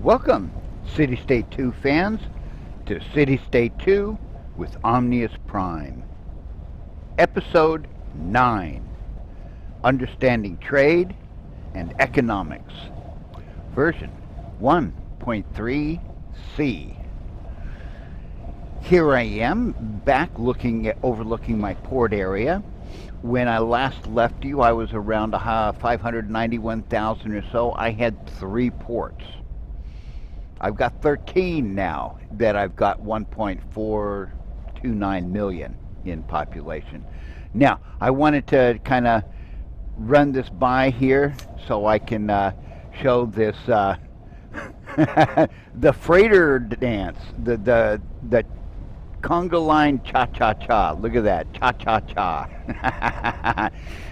Welcome, CityState 2 fans, to CityState 2 with Omni Prime. Episode 9, Understanding Trade and Economics. Version 1.3c. Here I am, back overlooking my port area. When I last left you, I was around 591,000 or so. I had 3 ports. I've got 13 now that I've got 1.429 million in population. Now, I wanted to kind of run this by here so I can show this the freighter dance, the conga line cha-cha-cha. Look at that, cha-cha-cha.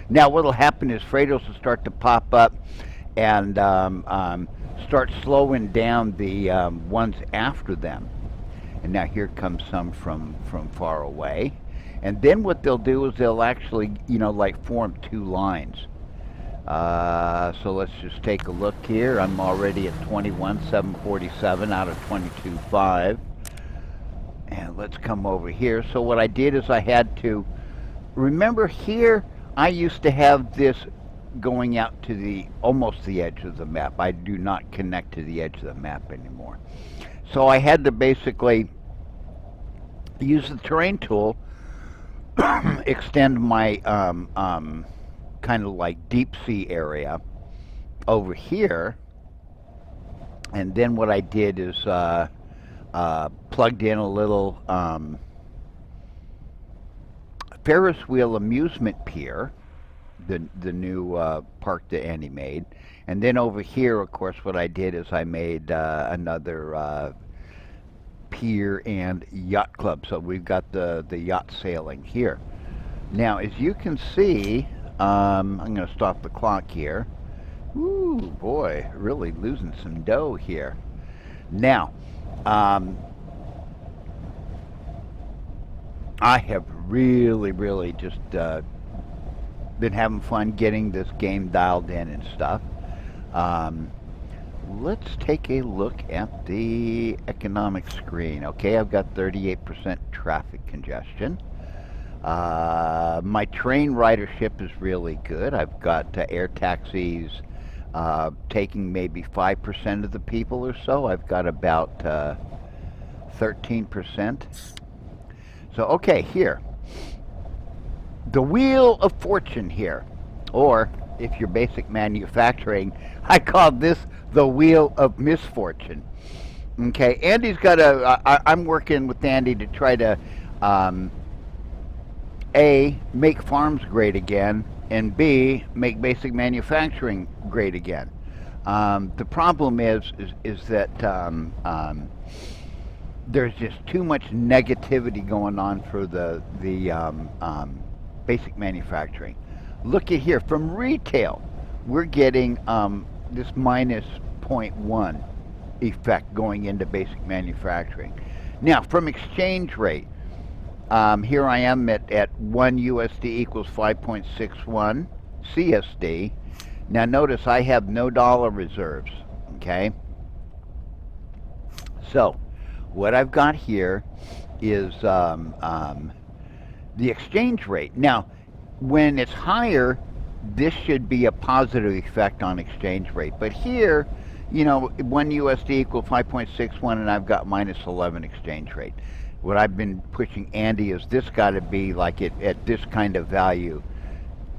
Now, what'll happen is freighters will start to pop up and start slowing down the ones after them. And now here comes some from far away. And then what they'll do is they'll actually, like form 2 lines. So let's just take a look here. I'm already at 21,747 out of 22.5. And let's come over here. So what I did is I had to, remember here, I used to have this going out to almost the edge of the map. I do not connect to the edge of the map anymore. So I had to basically use the terrain tool, extend my kind of like deep sea area over here, and then what I did is plugged in a little Ferris wheel amusement pier, the new park that Andy made. And then over here, of course, what I did is I made another pier and yacht club. So we've got the yacht sailing here. Now, as you can see, I'm going to stop the clock here. Ooh, boy, really losing some dough here. Now, I have really just been having fun getting this game dialed in and stuff. Let's take a look at the economic screen. Okay, I've got 38% traffic congestion. My train ridership is really good. I've got air taxis taking maybe 5% of the people or so. I've got about 13%. So, okay, here. The Wheel of Fortune here, or if you're basic manufacturing, I call this the Wheel of Misfortune. Okay, Andy's got I'm working with Andy to try to A, make farms great again, and B, make basic manufacturing great again. The problem is that there's just too much negativity going on for the basic manufacturing. Look at here, from retail, we're getting this minus 0.1 effect going into basic manufacturing. Now, from exchange rate, here I am at 1 USD equals 5.61 CSD. Now notice I have no dollar reserves, okay? So, what I've got here is the exchange rate. Now, when it's higher, this should be a positive effect on exchange rate. But here, 1 USD equal 5.61, and I've got minus 11 exchange rate. What I've been pushing Andy is this got to be like at this kind of value,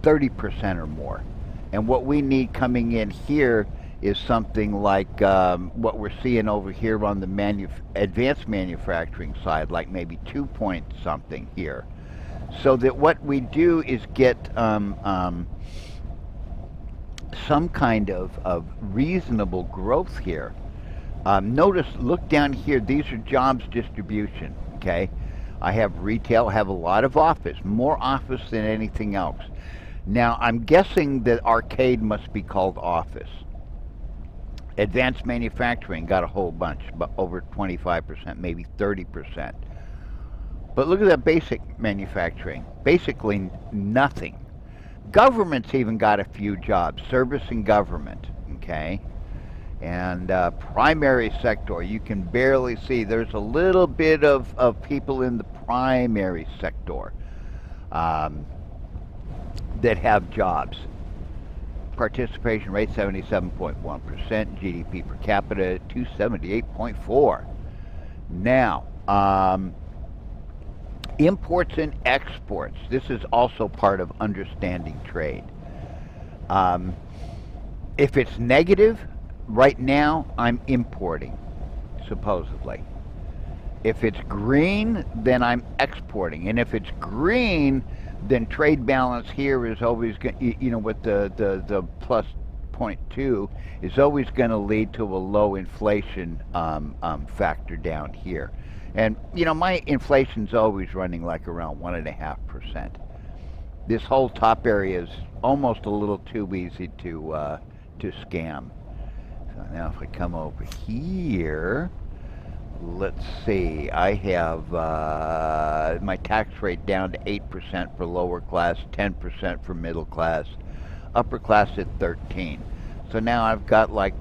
30% or more. And what we need coming in here is something like what we're seeing over here on the advanced manufacturing side, like maybe 2 point something here. So that what we do is get some kind of reasonable growth here. Notice, look down here, these are jobs distribution, okay? I have retail, I have a lot of office, more office than anything else. Now, I'm guessing that arcade must be called office. Advanced manufacturing got a whole bunch, but over 25%, maybe 30%. But look at that basic manufacturing. Basically nothing. Government's even got a few jobs, service and government, okay? And primary sector, you can barely see. There's a little bit of people in the primary sector um, that have jobs. Participation rate 77.1%, GDP per capita 278.4. Now, imports and exports. This is also part of understanding trade. Um, if it's negative, right now I'm importing, supposedly. If it's green, then I'm exporting. And if it's green, then trade balance here is always going, with the plus 0.2 is always going to lead to a low inflation factor down here. And, my inflation's always running like around 1.5%. This whole top area is almost a little too easy to scam. So now if I come over here, let's see, I have my tax rate down to 8% for lower class, 10% for middle class, upper class at 13. So now I've got like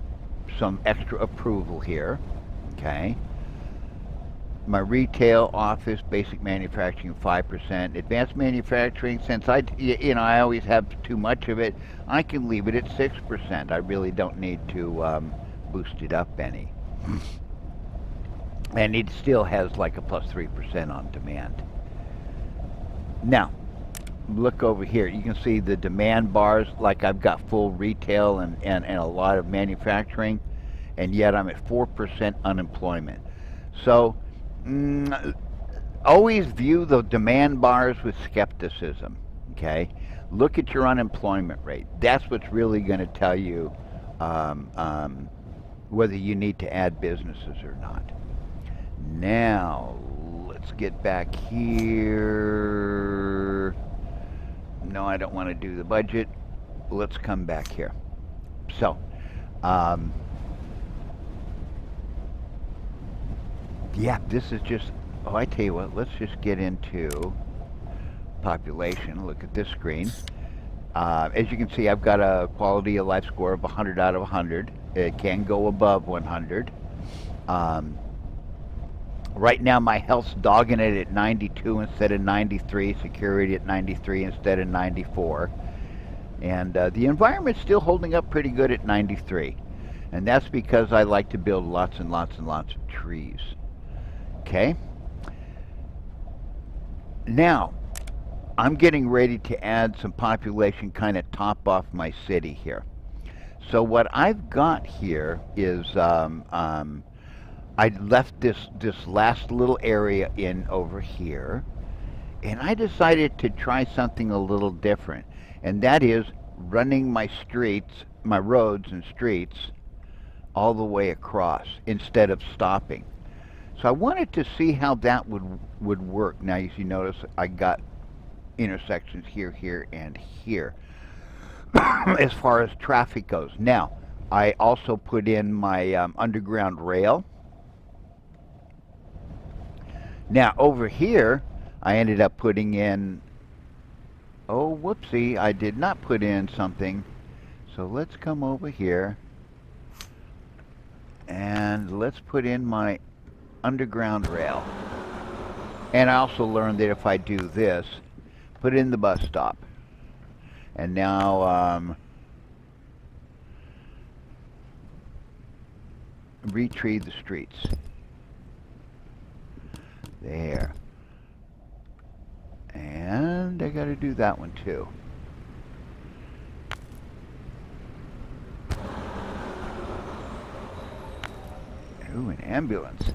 some extra approval here, okay? My retail, office, basic manufacturing 5%, advanced manufacturing, since I always have too much of it, I can leave it at 6%. I really don't need to boost it up any. And it still has like a plus 3% on demand. Now, look over here. You can see the demand bars, like I've got full retail and a lot of manufacturing, and yet I'm at 4% unemployment. So, always view the demand bars with skepticism, okay? Look at your unemployment rate. That's what's really going to tell you whether you need to add businesses or not. Now, let's get back here. No, I don't want to do the budget. Let's come back here. So, yeah, this is just, I tell you what, let's just get into population. Look at this screen. As you can see, I've got a quality of life score of 100 out of 100. It can go above 100. Right now, my health's dogging it at 92 instead of 93, security at 93 instead of 94. And the environment's still holding up pretty good at 93. And that's because I like to build lots and lots and lots of trees. Okay? Now, I'm getting ready to add some population, kind of top off my city here. So what I've got here is I left this last little area in over here, and I decided to try something a little different, and that is running my streets, my roads and streets, all the way across instead of stopping. So I wanted to see how that would work. Now, as you notice, I got intersections here, here, and here as far as traffic goes. Now, I also put in my underground rail. Now, over here, I ended up putting in, oh, whoopsie, I did not put in something. So let's come over here, and let's put in my underground rail. And I also learned that if I do this, put in the bus stop. And now, retree the streets. There. And I gotta do that one too. Ooh, an ambulance.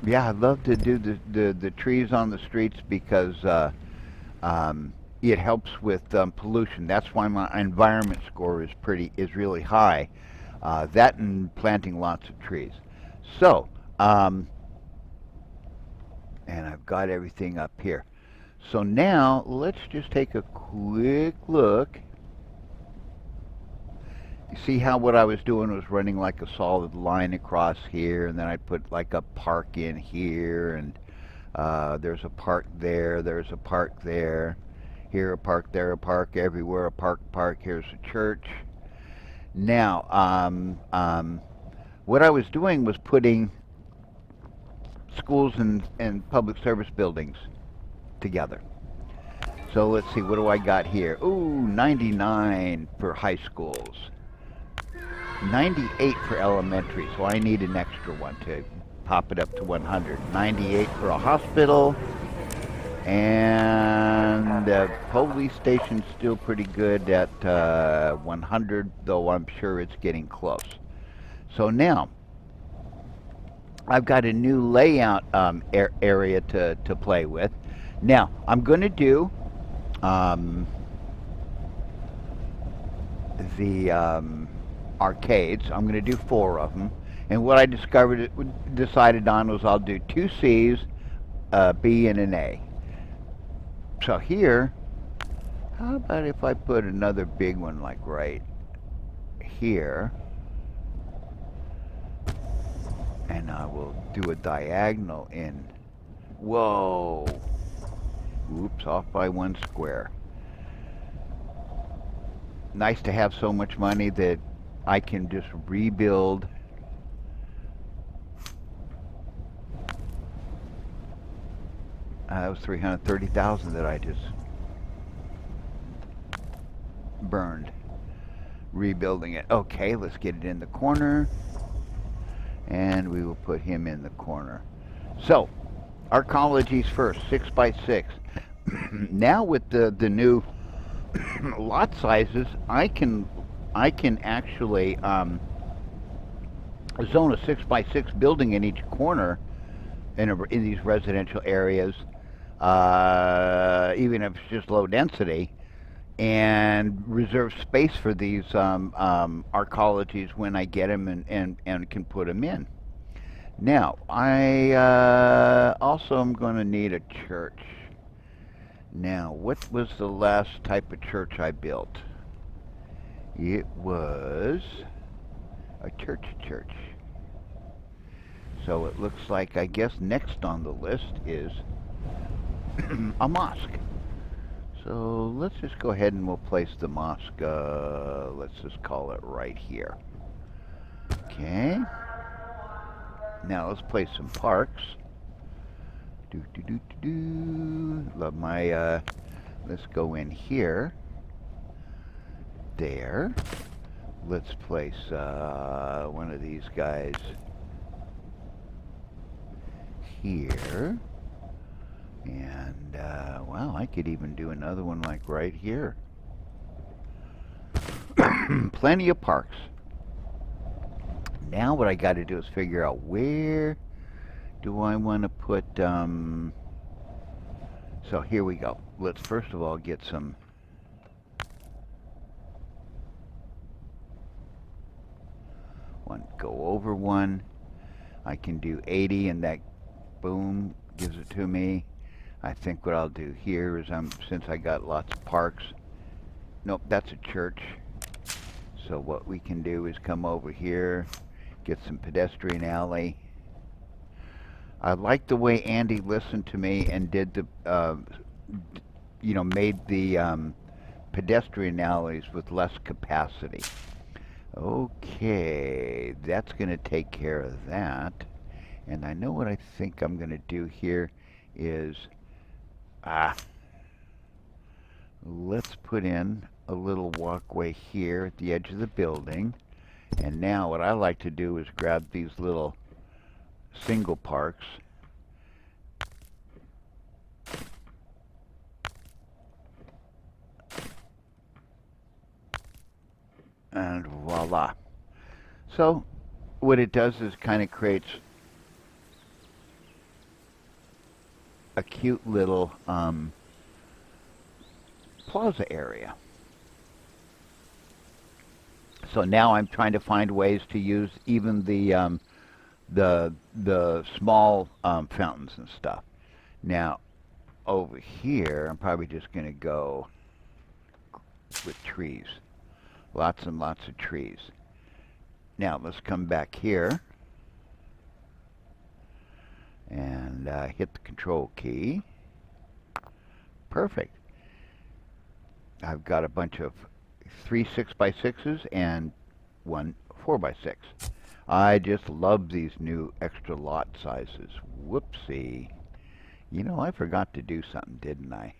Yeah, I'd love to do the trees on the streets because it helps with pollution. That's why my environment score is really high. That and planting lots of trees. So, and I've got everything up here. So now let's just take a quick look. You see how what I was doing was running like a solid line across here, and then I put like a park in here, and there's a park there, there's a park there. Here a park, there a park, everywhere a park. Here's a church. Now, what I was doing was putting schools and public service buildings together. So let's see, what do I got here? Ooh, 99 for high schools. 98 for elementary, so I need an extra one to pop it up to 100. 98 for a hospital, and the police station's still pretty good at 100, though I'm sure it's getting close. So now, I've got a new layout area to play with. Now, I'm going to do the arcades. I'm going to do 4 of them. And what I decided on was I'll do 2 C's, a B, and an A. So here, how about if I put another big one like right here, and I will do a diagonal in. Whoa! Oops, off by 1 square. Nice to have so much money that I can just rebuild that was 330,000 that I just burned rebuilding it. Okay, let's get it in the corner, and we will put him in the corner. So arcologies first, 6 by 6. Now with the new lot sizes, I can actually zone a 6 by 6 building in each corner in these residential areas, even if it's just low density, and reserve space for these arcologies when I get them and can put them in. Now, I also am going to need a church. Now, what was the last type of church I built? It was a church. So it looks like, I guess, next on the list is a mosque. So let's just go ahead and we'll place the mosque, let's just call it right here. Okay. Now let's place some parks. Love my, let's go in here. There. Let's place one of these guys here. And, well, I could even do another one like right here. Plenty of parks. Now what I got to do is figure out where do I want to put, so here we go. Let's first of all get some go over one. I can do 80 and that, boom, gives it to me. I think what I'll do here is, since I got lots of parks, nope, that's a church. So what we can do is come over here, get some pedestrian alley. I like the way Andy listened to me and did the, made the pedestrian alleys with less capacity. Okay, that's going to take care of that. And I know what I think I'm going to do here is, let's put in a little walkway here at the edge of the building. And now what I like to do is grab these little single parks and voila. So what it does is kind of creates a cute little plaza area. So now I'm trying to find ways to use even the small fountains and stuff. Now over here I'm probably just going to go with trees. Lots and lots of trees. Now let's come back here and hit the control key. Perfect. I've got a bunch of 3 6x6s and one 4x6. I just love these new extra lot sizes. Whoopsie. You know, I forgot to do something, didn't I?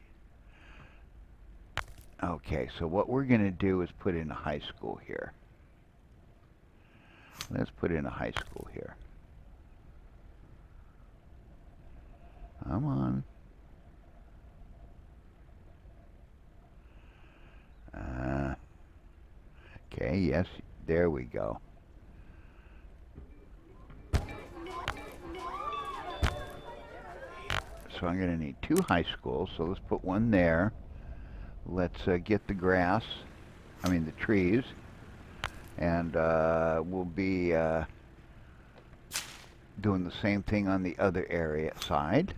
Okay, so what we're going to do is put in a high school here. Let's put in a high school here. Come on. Okay, yes, there we go. So I'm going to need 2 high schools, so let's put one there. Let's get the grass, the trees, and we'll be doing the same thing on the other area side.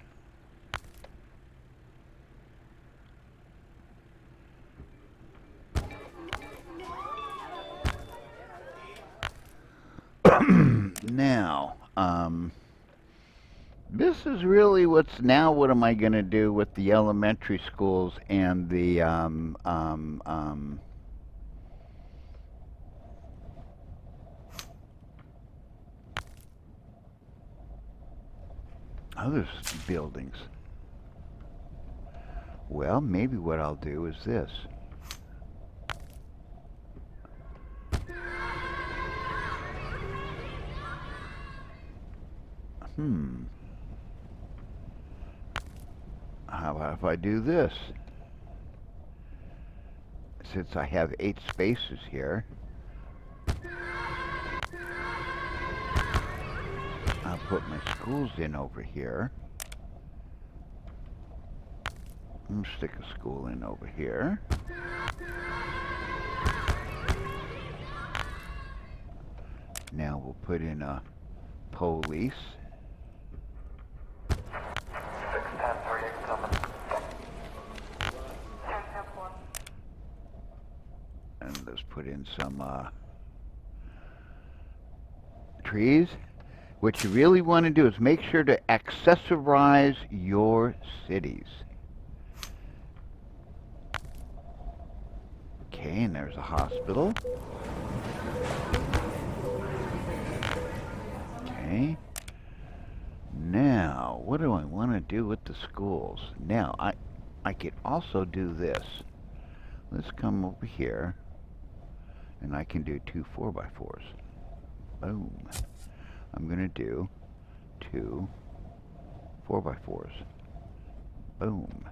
Now, this is really what am I going to do with the elementary schools and the other buildings? Well, maybe what I'll do is this. How about if I do this? Since I have 8 spaces here, I'll put my schools in over here. I'm gonna stick a school in over here. Now we'll put in a police. And let's put in some trees. What you really want to do is make sure to accessorize your cities. Okay, and there's a hospital. Okay. Now, what do I want to do with the schools? Now, I could also do this. Let's come over here, and I can do 2 4x4s. Boom. I'm going to do 2 4x4s. Boom.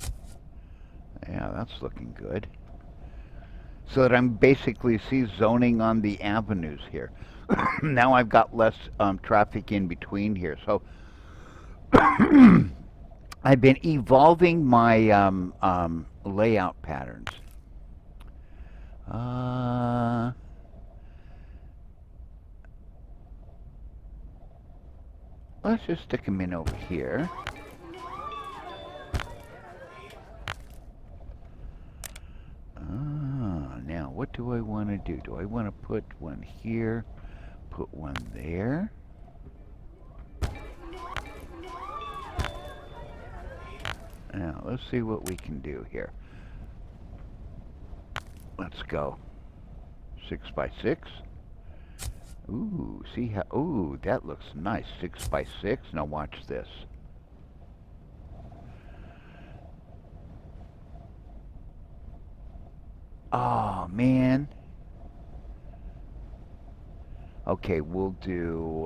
Yeah, that's looking good. So that I'm basically zoning on the avenues here. Now I've got less traffic in between here. So I've been evolving my layout patterns. Let's just stick them in over here. Now, what do I want to do? Do I want to put one here, put one there? Now, let's see what we can do here. Let's go. 6x6. Ooh, see how, ooh, that looks nice. 6x6. Now watch this. Oh, man. Okay, we'll do,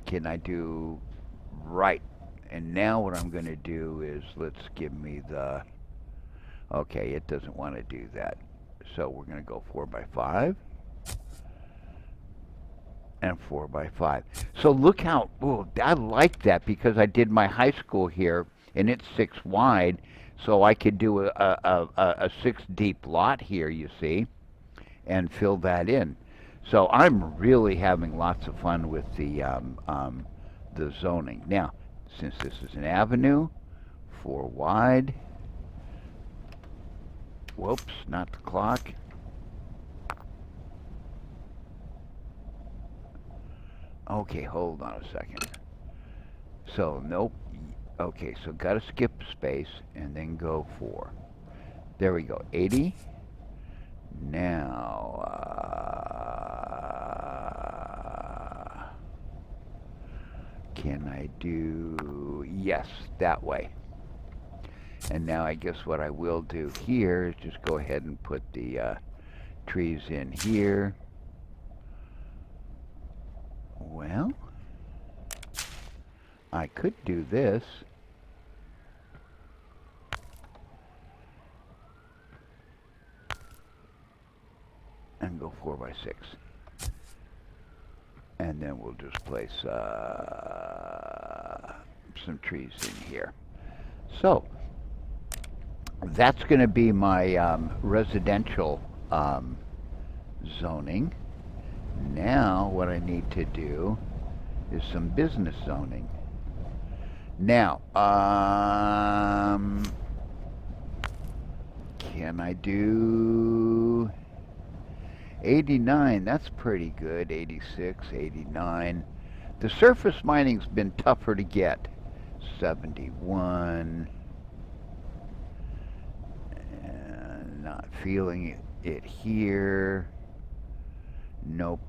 can I do right? And now what I'm going to do is, let's give me the, okay, it doesn't want to do that. So we're going to go 4x5 and 4x5. So look how, oh, I like that because I did my high school here and it's 6 wide. So I could do a 6 deep lot here, you see, and fill that in. So I'm really having lots of fun with the zoning. Now, since this is an avenue, 4 wide. Whoops, not the clock. Okay, hold on a second. So, nope. Okay, so gotta skip space and then go 4. There we go, 80. Now, can I do, yes, that way. And now I guess what I will do here is just go ahead and put the trees in here. Well, I could do this. And go 4 by 6. And then we'll just place some trees in here. So, that's going to be my residential zoning. Now, what I need to do is some business zoning. Now, can I do 89? That's pretty good. 86, 89. The surface mining's been tougher to get. 71. And not feeling it here. Nope.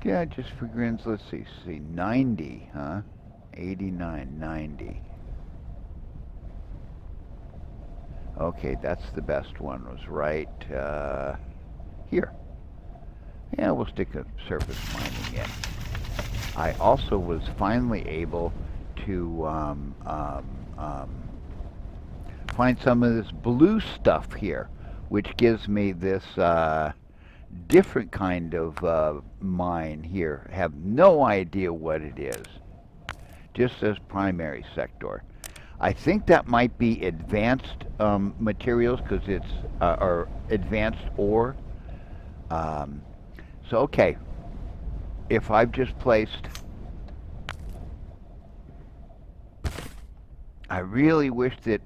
Yeah, just for grins, let's see, 90, huh? 89, 90. Okay, that's the best one, was right here. Yeah, we'll stick a surface mining in. I also was finally able to find some of this blue stuff here, which gives me this different kind of mine here. Have no idea what it is. Just says primary sector. I think that might be advanced materials because it's or advanced ore. So okay, if I've just placed, I really wish that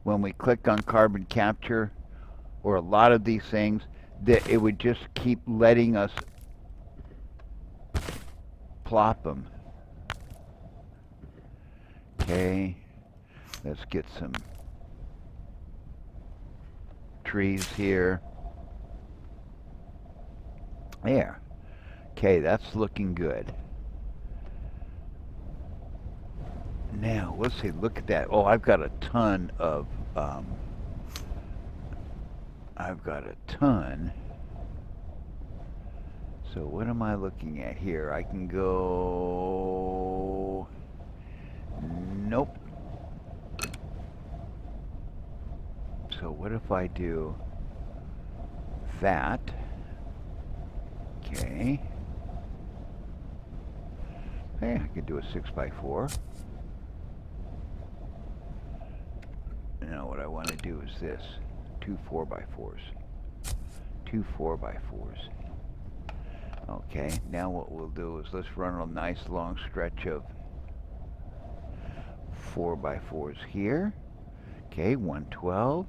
when we click on carbon capture or a lot of these things, that it would just keep letting us plop them. Okay, let's get some trees here. There. Okay, that's looking good. Now, let's see, look at that. Oh, I've got a ton of, So what am I looking at here? I can go, nope. So what if I do that? Okay. Hey, I could do a 6x4. Now what I want to do is this. 2 4x4s. 2 4x4s. Okay, now what we'll do is let's run a nice long stretch of 4x4s here. Okay, 112.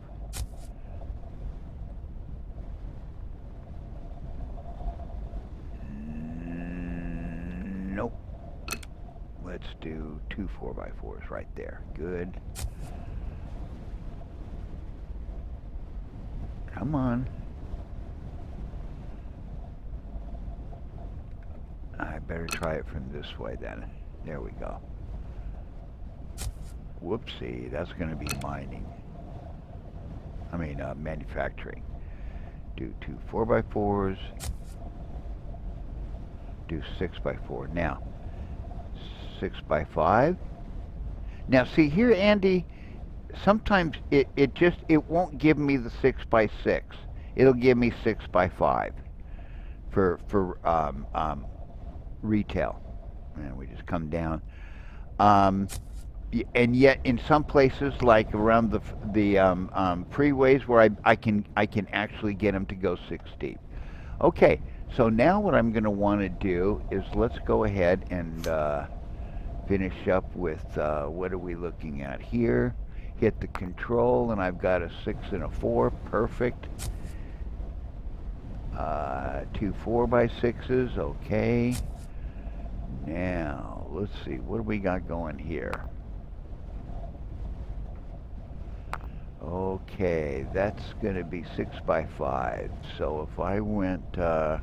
Nope. Let's do 2 4x4s right there. Good. Come on. I better try it from this way then. There we go. Whoopsie, that's going to be mining. I mean, manufacturing. Do 2 4x4s. Do 6x4. Now, 6x5. Now, see here, Andy, sometimes it won't give me the 6x6. It'll give me 6x5 for retail. And we just come down. And yet, in some places, like around the freeways, where I can actually get them to go 6 deep. Okay, so now what I'm going to want to do is let's go ahead and finish up with what are we looking at here? Hit the control, and I've got a 6 and a 4. Perfect. Two 4x6s, okay. Now, let's see, what do we got going here? Okay, that's going to be 6x5. So if I went, okay,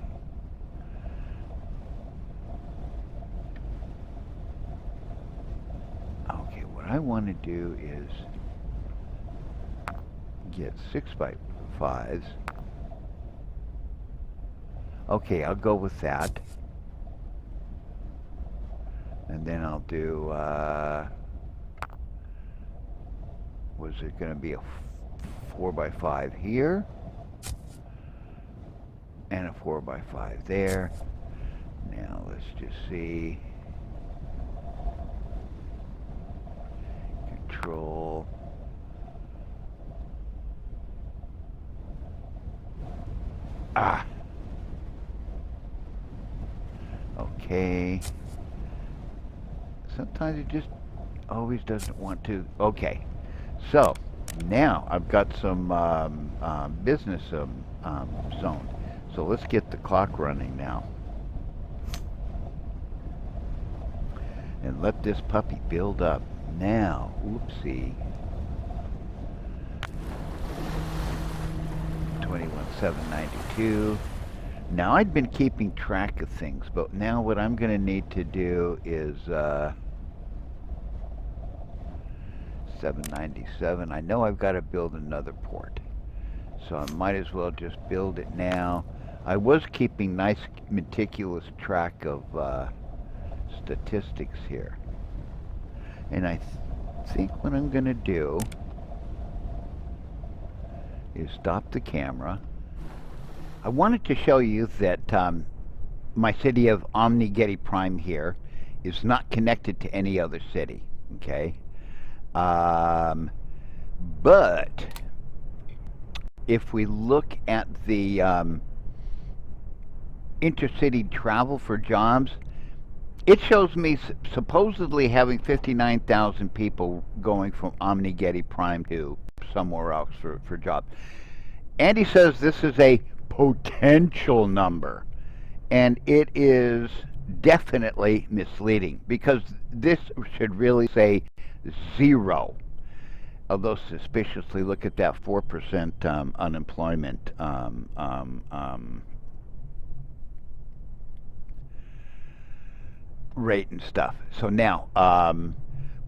what I want to do is get 6x5s. Okay, I'll go with that. And then I'll do, was it going to be a 4x5 here? And a 4x5 there. Now let's just see. Control. Ah. Okay. Sometimes it just always doesn't want to. Okay. So now I've got some business zone. So let's get the clock running now. And let this puppy build up. Now, oopsie. 21,792. Now I'd been keeping track of things, but now what I'm going to need to do is 797. I know I've got to build another port, so I might as well just build it now. I was keeping nice meticulous track of statistics here, and I think what I'm going to do is stop the camera. I wanted to show you that my city of Omni Geidi Prime here is not connected to any other city, okay? But if we look at the intercity travel for jobs, it shows me supposedly having 59,000 people going from Omni Geidi Prime to somewhere else for jobs. Andy says this is a potential number, and it is definitely misleading because this should really say 0. Although suspiciously, look at that 4% unemployment rate and stuff. So now,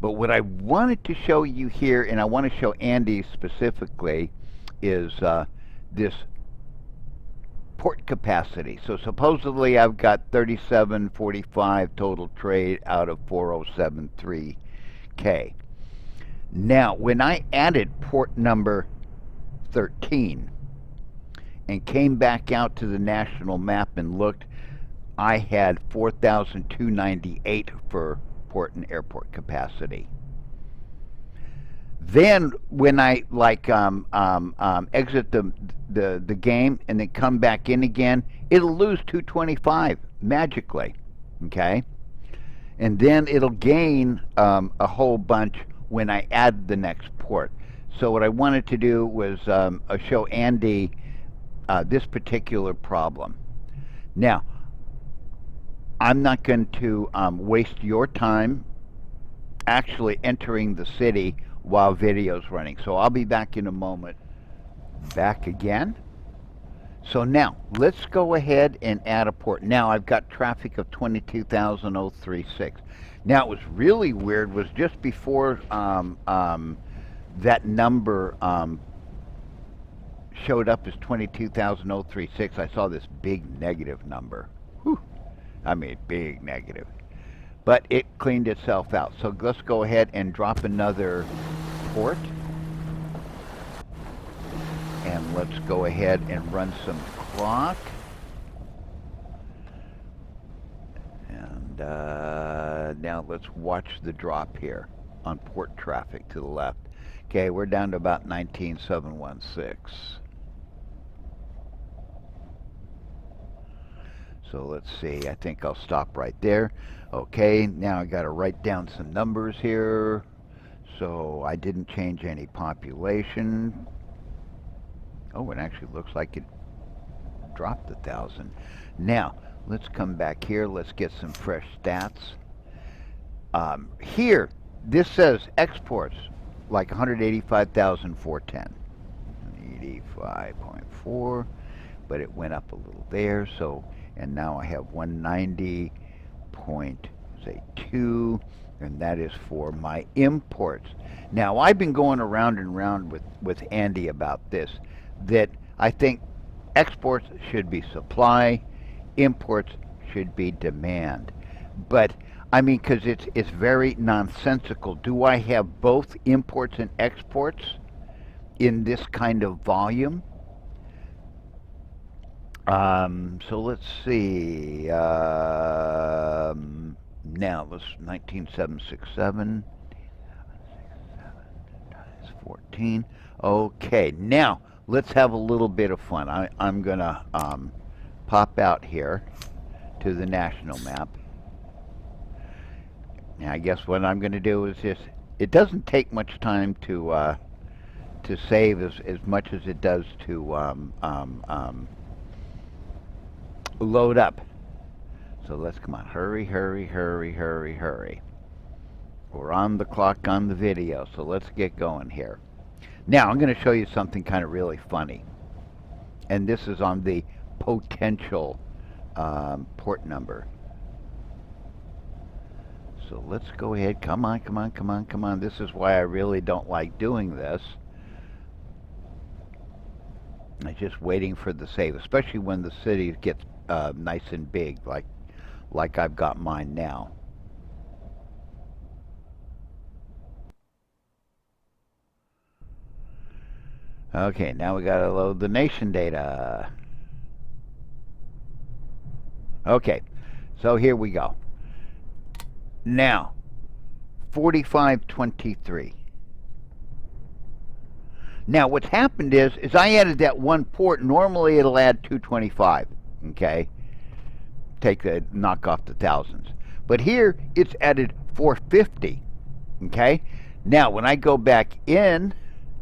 but what I wanted to show you here, and I want to show Andy specifically, is this port capacity. So supposedly I've got 3745 total trade out of 4073K. Now, when I added port number 13 and came back out to the national map and looked, I had 4,298 for port and airport capacity. Then when I exit the game and then come back in again, it'll lose 225 magically, okay? And then it'll gain a whole bunch when I add the next port. So what I wanted to do was show Andy this particular problem. Now, I'm not going to waste your time actually entering the city while video's running. So I'll be back in a moment. Back again. So now, let's go ahead and add a port. Now I've got traffic of 22,036. Now it was really weird was just before that number showed up as 22,036, I saw this big negative number. Whew. I mean, big negative. But it cleaned itself out. So let's go ahead and drop another port. And let's go ahead and run some clock. And now let's watch the drop here on port traffic to the left. Okay, we're down to about 19,716. So let's see, I think I'll stop right there. Okay, now I got to write down some numbers here. So I didn't change any population. Oh, it actually looks like it dropped 1,000. Now, let's come back here. Let's get some fresh stats. Here, this says exports, like 185,410. 85.4, but it went up a little there, so, and now I have 190.2, and that is for my imports. Now, I've been going around and around with Andy about this, that I think exports should be supply, imports should be demand. But, I mean, because it's very nonsensical. Do I have both imports and exports in this kind of volume? So let's see. Now, let's 19,767 times 14. Okay, now let's have a little bit of fun. I'm gonna pop out here to the national map. Now, I guess what I'm going to do is just, it doesn't take much time to save as much as it does to load up. So let's, come on, hurry, hurry, hurry, hurry, hurry. We're on the clock on the video, so let's get going here. Now, I'm going to show you something kind of really funny. And this is on the potential port number. So let's go ahead. Come on, come on, come on, come on. This is why I really don't like doing this. I'm just waiting for the save, especially when the city gets nice and big, like I've got mine now. Okay, now we gotta load the nation data. Okay, so here we go. Now, 4523. Now, what's happened is I added that one port. Normally, it'll add 225. Okay, knock off the thousands. But here, it's added 450. Okay. Now, when I go back in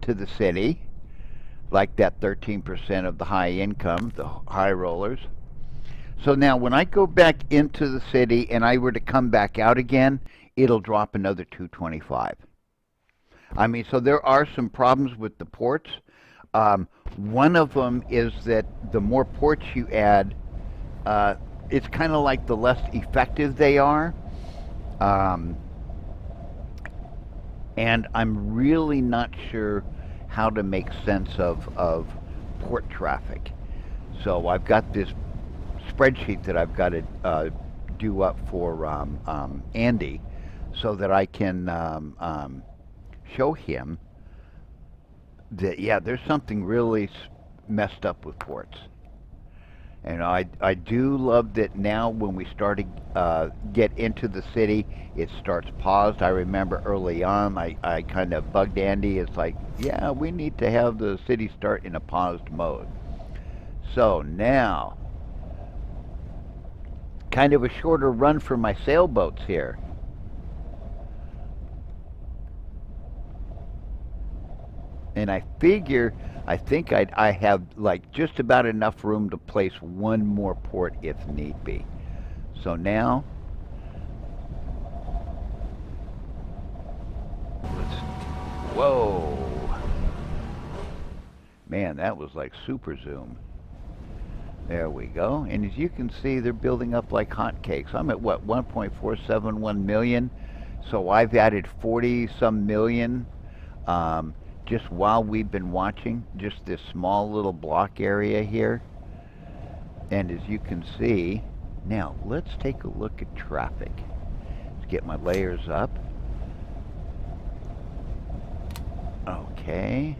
to the city, like that 13% of the high income, the high rollers. So now when I go back into the city and I were to come back out again, it'll drop another 225. I mean, so there are some problems with the ports. One of them is that the more ports you add, it's kind of like the less effective they are. And I'm really not sure how to make sense of port traffic. So I've got this spreadsheet that I've got to do up for Andy, so that I can show him that, yeah, there's something really messed up with ports. And I do love that now when we start to get into the city, it starts paused. I remember early on, I kind of bugged Andy. It's like, yeah, we need to have the city start in a paused mode. So now, kind of a shorter run for my sailboats here. And I figure, I think I have like just about enough room to place one more port if need be. So now, whoa. Man, that was like super zoom. There we go. And as you can see, they're building up like hotcakes. I'm at what, 1.471 million? So I've added 40 some million. Just while we've been watching, just this small little block area here. And as you can see, now let's take a look at traffic. Let's get my layers up. Okay.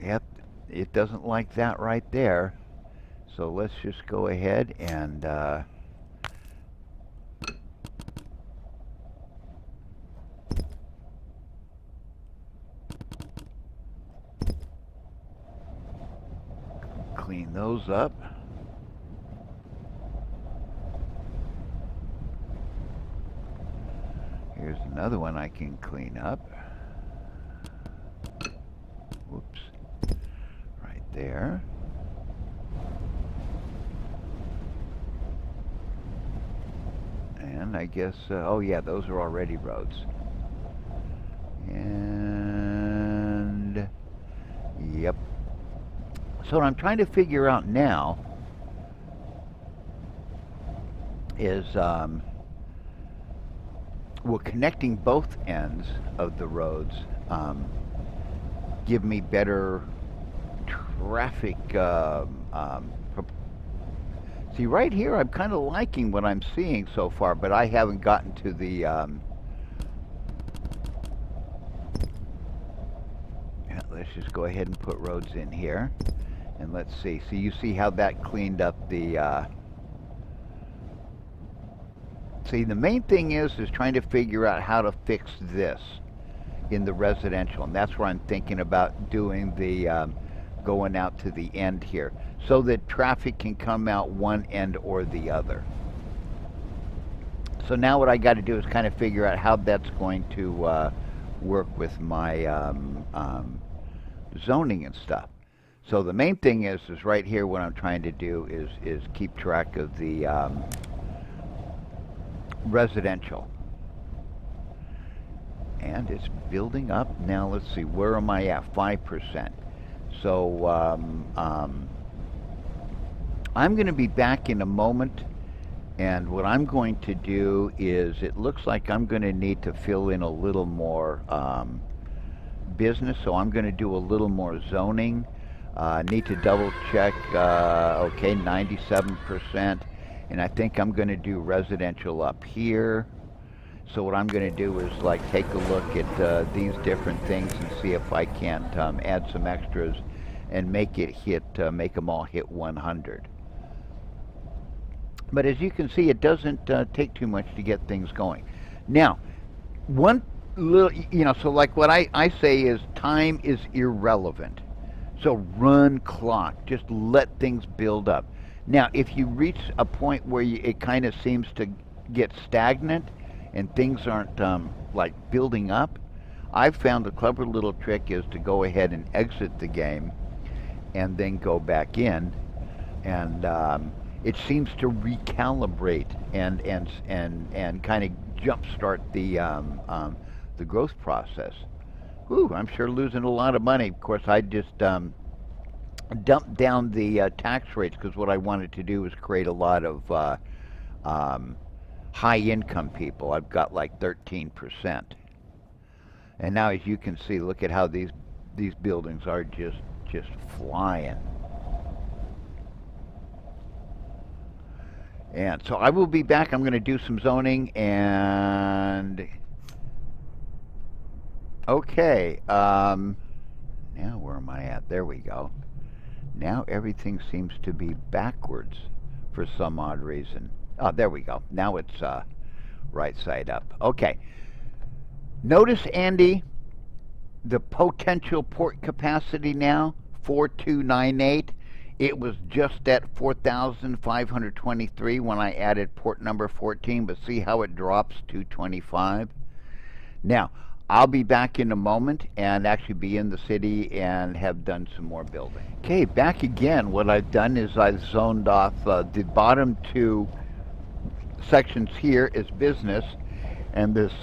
Yep, it doesn't like that right there. So let's just go ahead and clean those up. Here's another one I can clean up. Whoops. Right there. And I guess, oh yeah, those are already roads. And, yep. So what I'm trying to figure out now is, well, connecting both ends of the roads give me better traffic. See, right here, I'm kind of liking what I'm seeing so far, but I haven't gotten to the. Yeah, let's just go ahead and put roads in here, and let's see. So you see how that cleaned up the. See, the main thing is trying to figure out how to fix this in the residential, and that's where I'm thinking about doing the going out to the end here, so that traffic can come out one end or the other. So now what I got to do is kind of figure out how that's going to work with my zoning and stuff. So the main thing is right here. What I'm trying to do is keep track of the residential, and it's building up now. Let's see, where am I at? 5%. So I'm going to be back in a moment, and what I'm going to do is, it looks like I'm going to need to fill in a little more business, so I'm going to do a little more zoning. Need to double check. Okay, 97%. And I think I'm going to do residential up here. So what I'm going to do is like take a look at these different things and see if I can't add some extras and make it hit, make them all hit 100. But as you can see, it doesn't take too much to get things going. Now, one little, so like what I say is time is irrelevant. So run clock, just let things build up. Now, if you reach a point where it kind of seems to get stagnant and things aren't like building up, I've found a clever little trick is to go ahead and exit the game and then go back in, and it seems to recalibrate and kind of jumpstart the growth process. Whew, I'm sure losing a lot of money. Of course, I just dumped down the tax rates because what I wanted to do was create a lot of high income people. I've got like 13%. And now, as you can see, look at how these buildings are just flying. And so I will be back. I'm going to do some zoning and okay. Now where am I at? There we go. Now everything seems to be backwards for some odd reason. Oh, there we go. Now it's right side up. Okay. Notice, Andy, the potential port capacity now, 4298. It was just at 4,523 when I added port number 14, but see how it drops to 25? Now, I'll be back in a moment and actually be in the city and have done some more building. Okay, back again. What I've done is I've zoned off the bottom two sections here is business, and this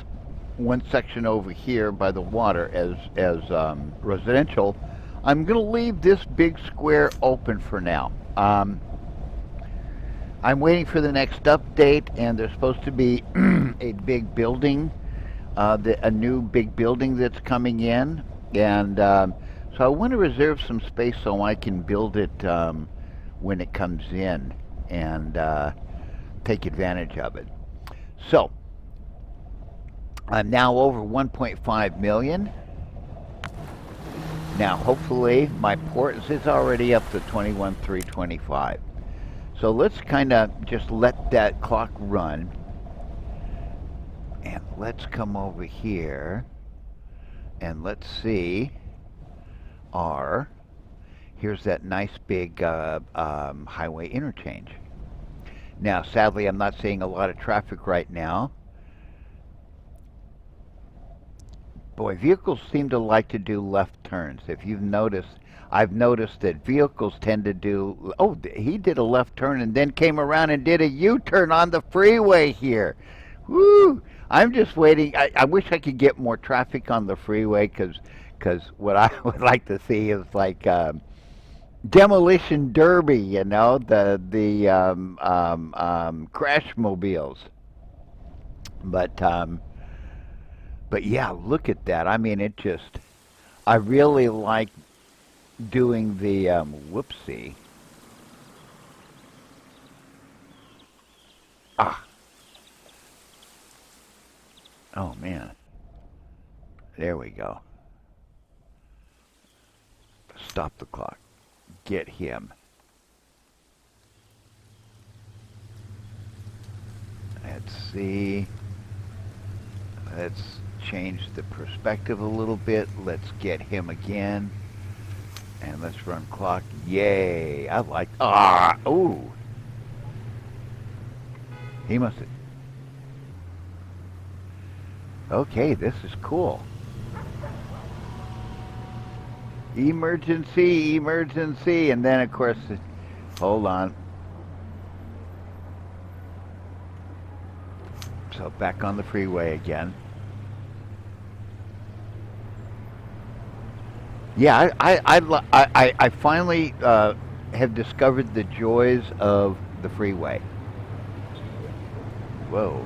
one section over here by the water as residential. I'm going to leave this big square open for now. I'm waiting for the next update, and there's supposed to be a big building, a new big building that's coming in, and so I want to reserve some space so I can build it when it comes in and take advantage of it. So I'm now over 1.5 million. Now, hopefully, my port is already up to 21,325. So let's kind of just let that clock run. And let's come over here. And let's see here's that nice big highway interchange. Now, sadly, I'm not seeing a lot of traffic right now. Boy, vehicles seem to like to do left turns. If you've noticed, I've noticed that vehicles tend to do, oh, he did a left turn and then came around and did a U-turn on the freeway here. Woo! I'm just waiting. I wish I could get more traffic on the freeway because what I would like to see is like demolition derby, you know, the crash mobiles. But but yeah, look at that. I mean, it just. I really like doing the whoopsie. Ah, oh man, there we go. Stop the clock. Get him. Let's see. Let's change the perspective a little bit. Let's get him again. And let's run clock. Yay. I like. Ah. Ooh. He must have. Okay, this is cool. Emergency, emergency. And then, of course, hold on. So back on the freeway again. Yeah, I finally have discovered the joys of the freeway. Whoa.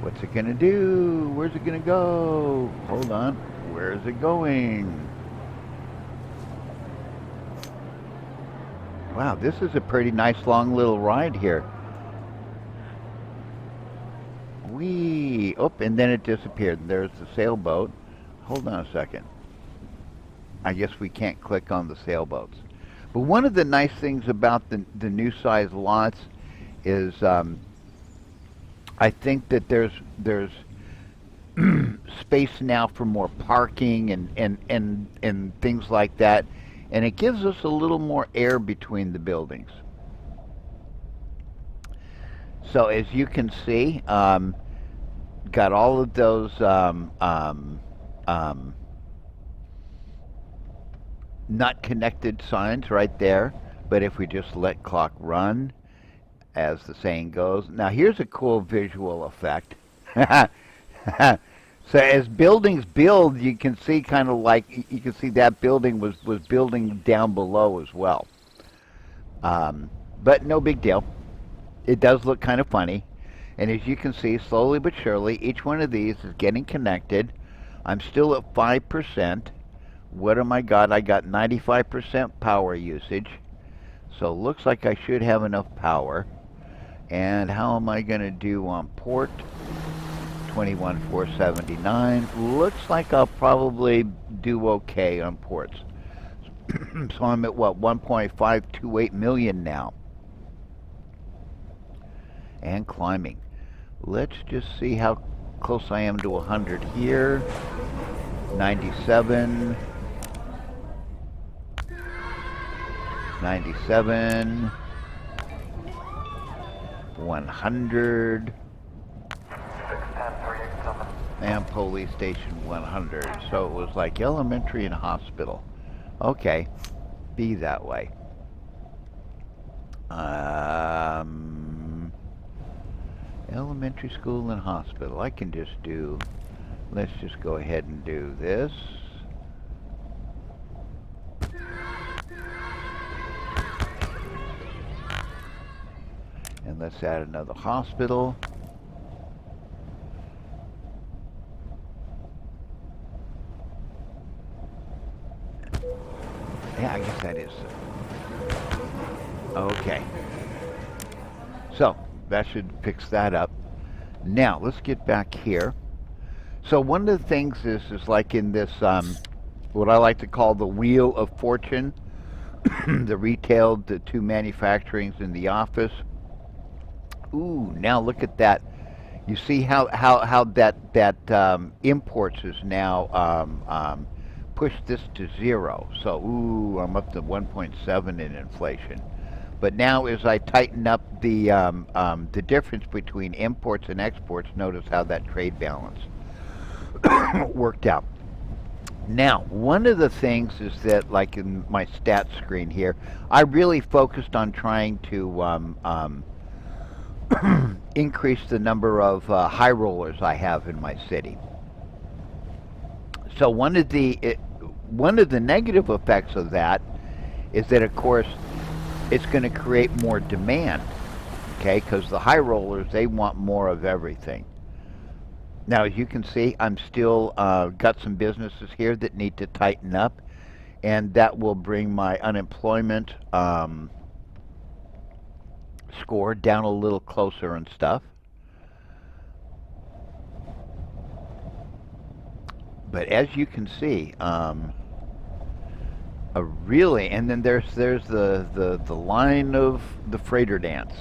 What's it gonna do? Where's it gonna go? Hold on. Where's it going? Wow, this is a pretty nice long little ride here. Whee! Oh, and then it disappeared. There's the sailboat. Hold on a second. I guess we can't click on the sailboats. But one of the nice things about the new size lots is I think that there's space now for more parking and things like that, and it gives us a little more air between the buildings. So as you can see, got all of those not connected signs right there. But if we just let clock run, as the saying goes. Now here's a cool visual effect. So as buildings build, you can see kind of like you can see that building was building down below as well. But no big deal. It does look kind of funny. And as you can see, slowly but surely, each one of these is getting connected. I'm still at 5%. What am I got? I got 95% power usage. So it looks like I should have enough power. And how am I going to do on port? 21,479. Looks like I'll probably do okay on ports. So I'm at what, 1.528 million now. And climbing. Let's just see how close I am to 100 here. 97. 97. 100. And police station 100. So it was like elementary and hospital. Okay. Be that way. Elementary school and hospital. I can just do, let's just go ahead and do this. And let's add another hospital. Yeah, I guess that is. Okay. So, that should fix that up. Now, let's get back here. So one of the things is like in this, what I like to call the wheel of fortune, the retail, the two manufacturings in the office. Ooh, now look at that. You see how that imports is now pushed this to 0. So, ooh, I'm up to 1.7 in inflation. But now as I tighten up the difference between imports and exports, notice how that trade balance worked out. Now, one of the things is that, like in my stats screen here, I really focused on trying to increase the number of high rollers I have in my city. So one of the negative effects of that is that, of course, it's going to create more demand. Okay, because the high rollers, they want more of everything. Now, as you can see, I'm still got some businesses here that need to tighten up, and that will bring my unemployment score down a little closer and stuff. But as you can see, a really, and then there's the line of the freighter dance.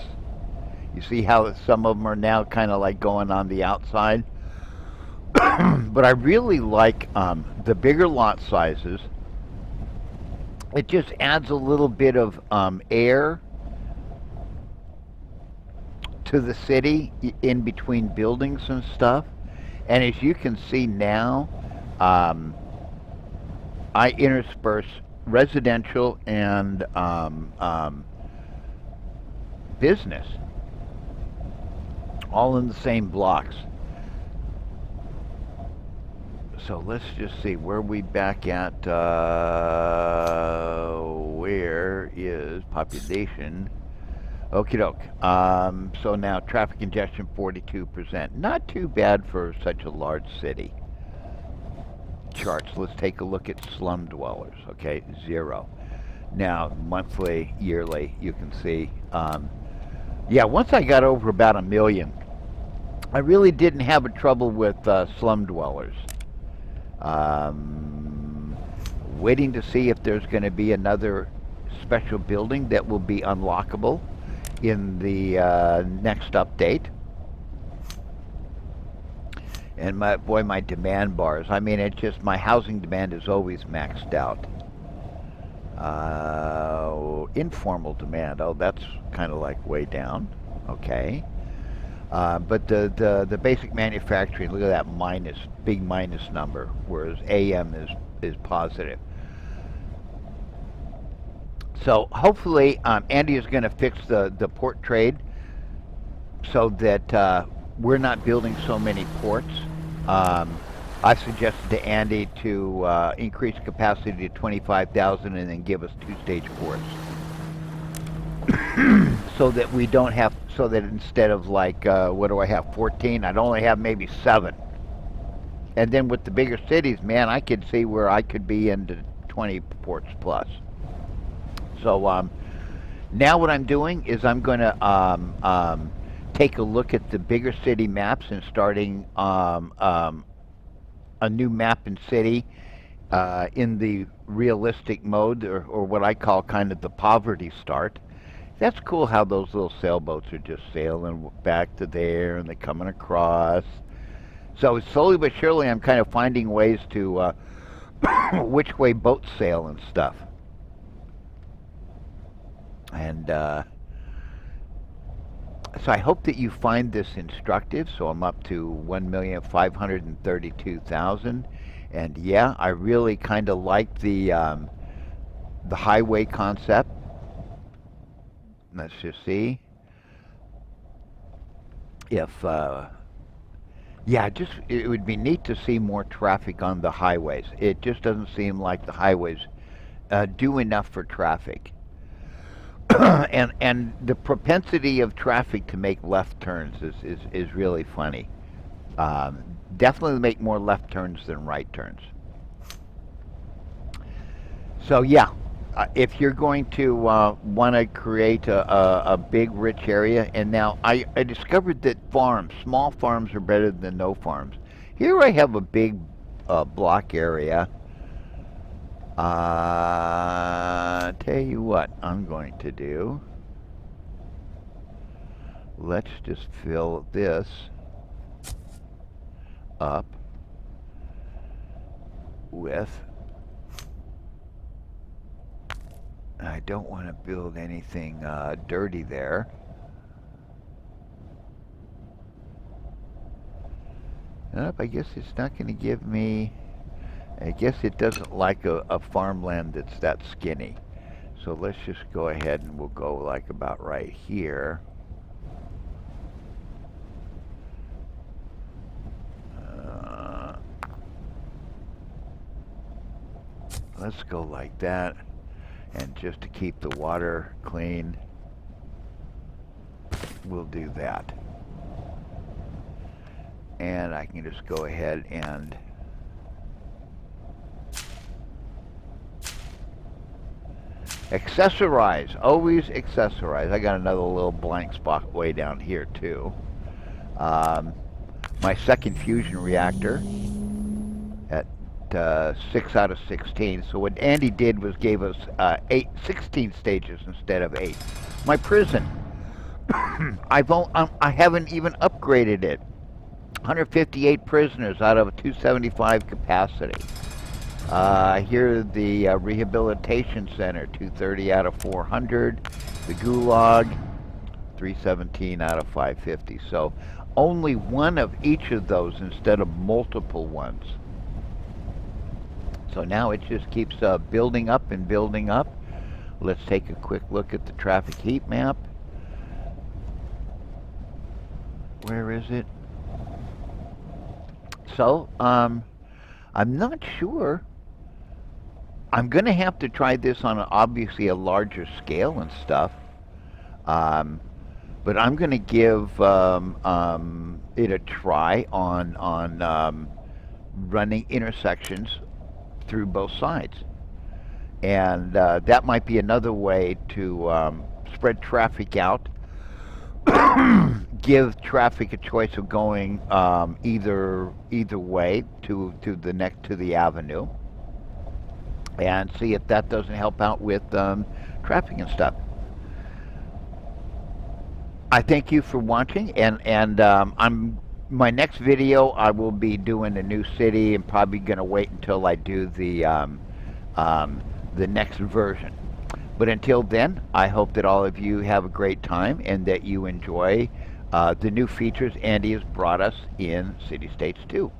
You see how some of them are now kind of like going on the outside? But I really like the bigger lot sizes. It just adds a little bit of air to the city in between buildings and stuff. And as you can see now, I intersperse residential and business all in the same blocks. So let's just see, where are we back at? Where is population? Okie doke. So now traffic congestion 42%. Not too bad for such a large city. Charts. Let's take a look at slum dwellers. Okay, 0. Now monthly, yearly, you can see. Yeah, once I got over about 1 million, I really didn't have a trouble with slum dwellers. Waiting to see if there's going to be another special building that will be unlockable in the next update. And my demand bars. I mean, it's just my housing demand is always maxed out. Informal demand. Oh, that's kind of like way down. Okay. But the basic manufacturing, look at that minus, big minus number, whereas AM is positive. So hopefully Andy is going to fix the port trade so that we're not building so many ports. I suggested to Andy to increase capacity to 25,000 and then give us 2-stage ports. So that we don't have, so that instead of like, what do I have, 14, I'd only have maybe 7. And then with the bigger cities, man, I could see where I could be into 20 ports plus. So now what I'm doing is I'm going to take a look at the bigger city maps and starting a new map and city in the realistic mode, or what I call kind of the poverty start. That's cool how those little sailboats are just sailing back to there and they're coming across. So slowly but surely I'm kind of finding ways to which way boats sail and stuff. And so I hope that you find this instructive. So I'm up to 1,532,000, and yeah, I really kind of like the highway concept. Let's just see if yeah, just it would be neat to see more traffic on the highways. It just doesn't seem like the highways do enough for traffic. and the propensity of traffic to make left turns is really funny. Definitely make more left turns than right turns. So yeah, if you're going to want to create a big rich area, and now I discovered that small farms are better than no farms. Here I have a big block area. Tell you what I'm going to do. Let's just fill this up with, I don't want to build anything dirty there. Nope, I guess it's not going to give me, I guess it doesn't like a farmland that's that skinny. So let's just go ahead and we'll go like about right here. let's go like that. And just to keep the water clean, we'll do that. And I can just go ahead and accessorize. Always accessorize. I got another little blank spot way down here too. My second fusion reactor at 6 out of 16. So what Andy did was gave us 16 stages instead of 8. My prison, I haven't even upgraded it. 158 prisoners out of a 275 capacity. Here the rehabilitation center, 230 out of 400. The gulag, 317 out of 550. So only one of each of those instead of multiple ones. So now it just keeps building up and building up. Let's take a quick look at the traffic heat map. Where is it? So, I'm not sure. I'm going to have to try this on obviously a larger scale and stuff. But I'm going to give it a try on running intersections through both sides. And that might be another way to spread traffic out, give traffic a choice of going either way to the avenue, and see if that doesn't help out with traffic and stuff. I thank you for watching, and my next video I will be doing a new city, and probably going to wait until I do the next version. But until then, I hope that all of you have a great time and that you enjoy the new features Andy has brought us in CityStates 2.